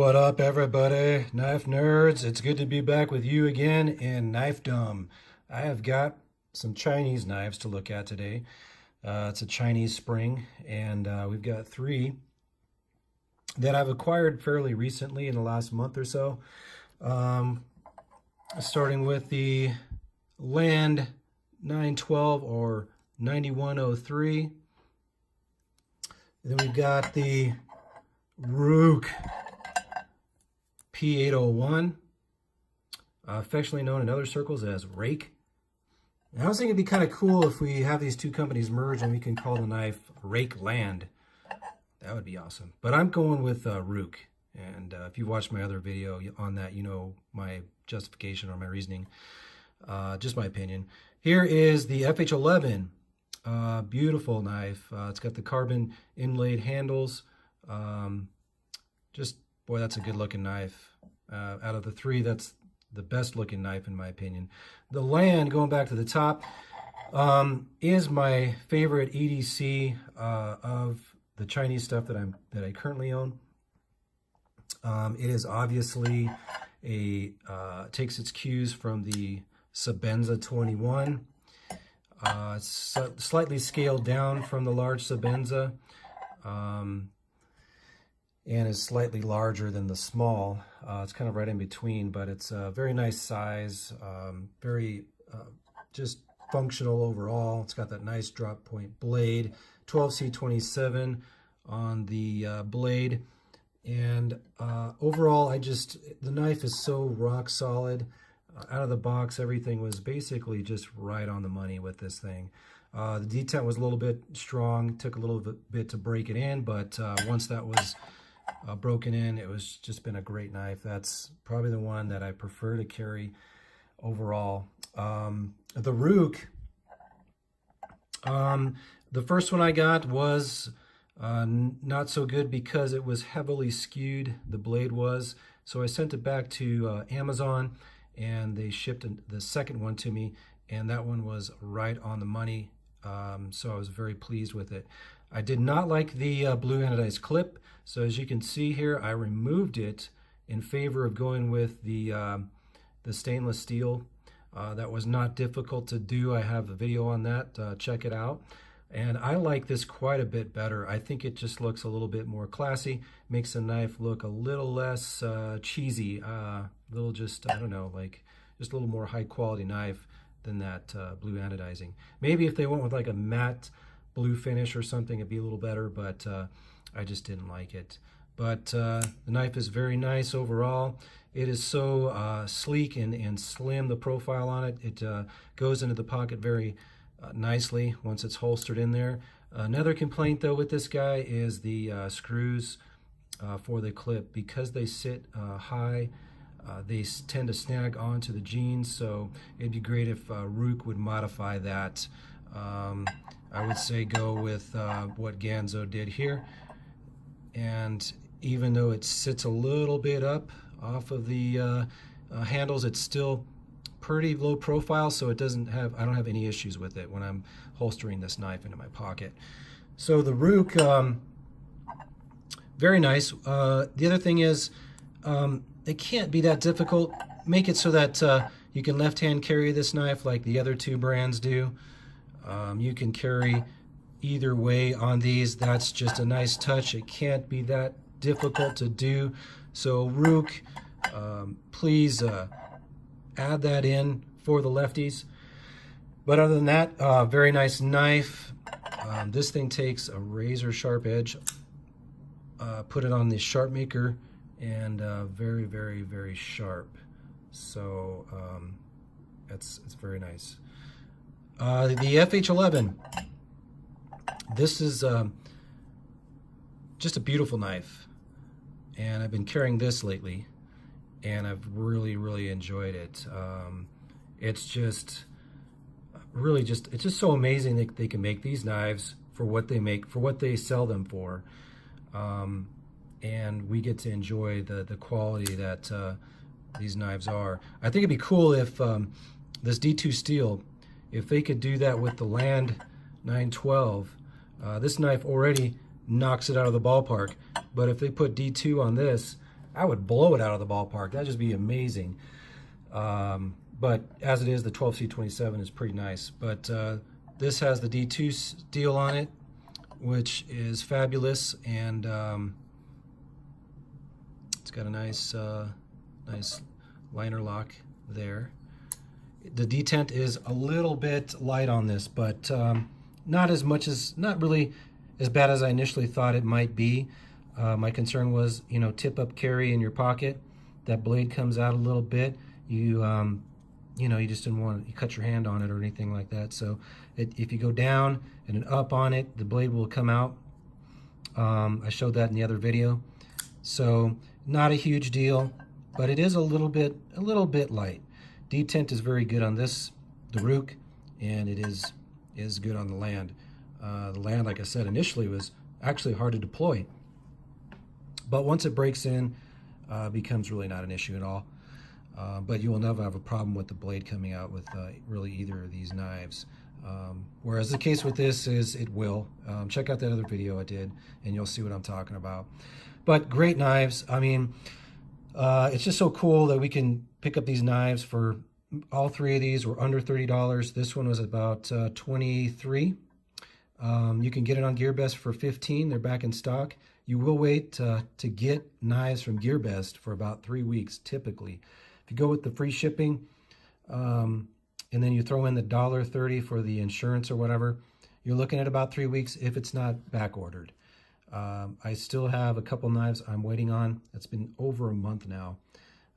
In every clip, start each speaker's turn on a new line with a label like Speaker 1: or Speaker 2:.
Speaker 1: What up, everybody? Knife nerds. It's good to be back with you again in knifedom. I have got some Chinese knives to look at today. It's a Chinese spring, and we've got three that I've acquired fairly recently in the last month or so. Starting with the Land 912 or 9103. Then we've got the Ruike P801, affectionately known in other circles as Rake. And I was thinking it'd be kind of cool if we have these two companies merge and we can call the knife Rake Land. That would be awesome. But I'm going with Ruike. And if you've watched my other video on that, you know my justification or my reasoning. Just my opinion. Here is the FH11. Beautiful knife. It's got the carbon inlaid handles. Boy, that's a good looking knife. Out of the three, that's the best looking knife in my opinion. The Land, going back to the top, is my favorite EDC of the Chinese stuff that I currently own. It is obviously takes its cues from the Sebenza 21. It's slightly scaled down from the large Sebenza. And is slightly larger than the small. It's kind of right in between, but it's a very nice size, very just functional overall. It's got that nice drop point blade, 12C27 on the blade. And overall, the knife is so rock solid. Out of the box, everything was basically just right on the money with this thing. The detent was a little bit strong, took a little bit to break it in, but once that was broken in, it was just been a great knife. That's probably the one that I prefer to carry overall. The Ruike, the first one I got was not so good because it was heavily skewed, the blade was. So I sent it back to Amazon and they shipped the second one to me, and that one was right on the money. So I was very pleased with it. I did not like the blue anodized clip. So as you can see here, I removed it in favor of going with the stainless steel. That was not difficult to do. I have a video on that. Check it out. And I like this quite a bit better. I think it just looks a little bit more classy, makes the knife look a little less cheesy, I don't know, like just a little more high quality knife than that blue anodizing. Maybe if they went with like a matte blue finish or something, it'd be a little better, but I just didn't like it. But the knife is very nice overall. It is so sleek and slim, the profile on it. It goes into the pocket very nicely once it's holstered in there. Another complaint though with this guy is the screws for the clip. Because they sit high, they tend to snag onto the jeans, so it'd be great if Ruike would modify that. I would say go with what Ganzo did here. And even though it sits a little bit up off of the handles, it's still pretty low profile, so I don't have any issues with it when I'm holstering this knife into my pocket. So the Ruike, very nice. The other thing is, it can't be that difficult. Make it so that you can left-hand carry this knife like the other two brands do. You can carry either way on these. That's just a nice touch. It can't be that difficult to do. So Ruike, please add that in for the lefties. But other than that, very nice knife. This thing takes a razor sharp edge, put it on the sharp maker, and very, very, very sharp. So it's very nice. The FH11, this is just a beautiful knife, and I've been carrying this lately, and I've really, really enjoyed it. It's just it's just so amazing that they can make these knives for what they make, for what they sell them for, and we get to enjoy the quality that these knives are. I think it'd be cool if this D2 steel, if they could do that with the Land 912. This knife already knocks it out of the ballpark, but if they put D2 on this, I would blow it out of the ballpark. That'd just be amazing. But as it is, the 12C27 is pretty nice. But this has the D2 steel on it, which is fabulous, and it's got a nice nice liner lock there. The detent is a little bit light on this, but not really as bad as I initially thought it might be. My concern was, you know, tip up carry in your pocket, that blade comes out a little bit. You know, you just didn't want to cut your hand on it or anything like that. So if you go down and up on it, the blade will come out. I showed that in the other video. So not a huge deal, but it is a little bit light. Detent is very good on this, the Ruike, and it is good on the land. The land, like I said, initially was actually hard to deploy, but once it breaks in, becomes really not an issue at all. But you will never have a problem with the blade coming out with really either of these knives. Whereas the case with this is it will. Check out that other video I did, and you'll see what I'm talking about. But great knives. I mean, it's just so cool that we can pick up these knives for all three of these were under $30. This one was about $23. You can get it on GearBest for $15. They're back in stock. You will wait to get knives from GearBest for about 3 weeks typically. If you go with the free shipping, and then you throw in the $1.30 for the insurance or whatever, you're looking at about 3 weeks if it's not back ordered. I still have a couple knives I'm waiting on. It's been over a month now.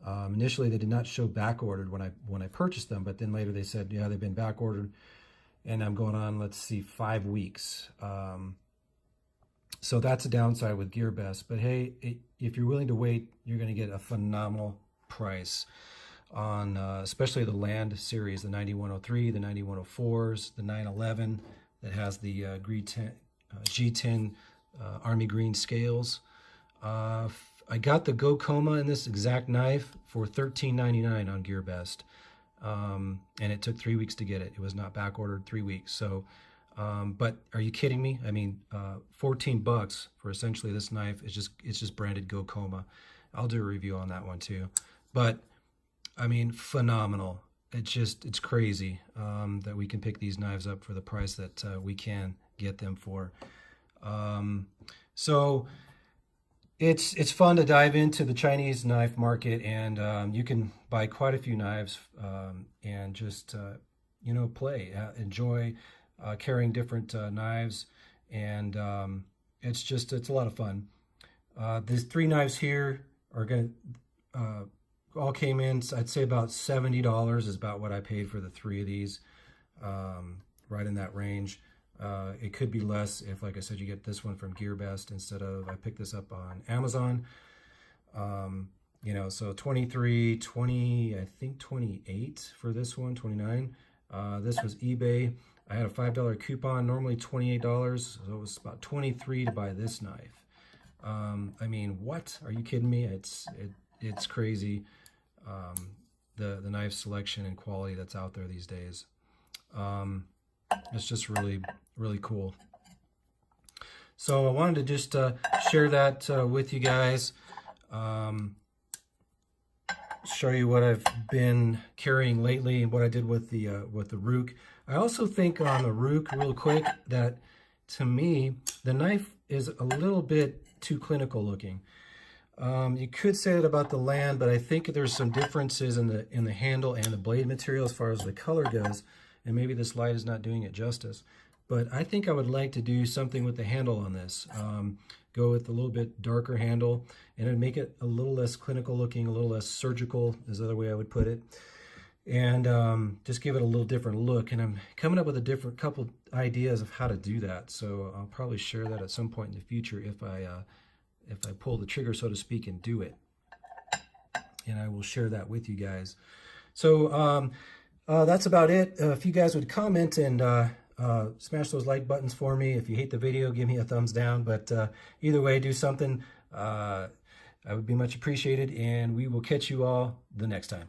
Speaker 1: Initially, they did not show back ordered when I purchased them, but then later they said, yeah, they've been back ordered, and I'm going on, let's see, 5 weeks. So that's a downside with GearBest. But hey, if you're willing to wait, you're going to get a phenomenal price on especially the Land series, the 9103, the 9104s, the 911 that has the G10 Army Green scales. I got the Go Coma in this exact knife for $13.99 on GearBest, and it took 3 weeks to get it. It was not back ordered, 3 weeks. So, but are you kidding me? I mean, $14 for essentially this knife. It's just branded Go Coma. I'll do a review on that one too. But I mean, phenomenal. It's crazy that we can pick these knives up for the price that we can get them for. So it's fun to dive into the Chinese knife market, and you can buy quite a few knives and just you know, enjoy carrying different knives, and it's a lot of fun. These three knives here are gonna all came in, I'd say about $70 is about what I paid for the three of these, right in that range. It could be less if, like I said, you get this one from GearBest instead of, I picked this up on Amazon. You know, so 23, 20, I think 28 for this one, 29. This was eBay. I had a $5 coupon, normally $28, so it was about 23 to buy this knife. I mean, what? Are you kidding me? It's crazy, the knife selection and quality that's out there these days. It's just really, really cool. So I wanted to just share that with you guys. Show you what I've been carrying lately and what I did with the Ruike. I also think on the Ruike, real quick, that to me the knife is a little bit too clinical looking. You could say that about the Land, but I think there's some differences in the handle and the blade material as far as the color goes, and maybe this light is not doing it justice. But I think I would like to do something with the handle on this. Go with a little bit darker handle, and it'd make it a little less clinical looking, a little less surgical is the other way I would put it, and just give it a little different look. And I'm coming up with a couple ideas of how to do that, so I'll probably share that at some point in the future if I pull the trigger, so to speak, and do it. And I will share that with you guys. So that's about it. If you guys would comment and smash those like buttons for me. If you hate the video, give me a thumbs down. But either way, do something. I would be much appreciated, and we will catch you all the next time.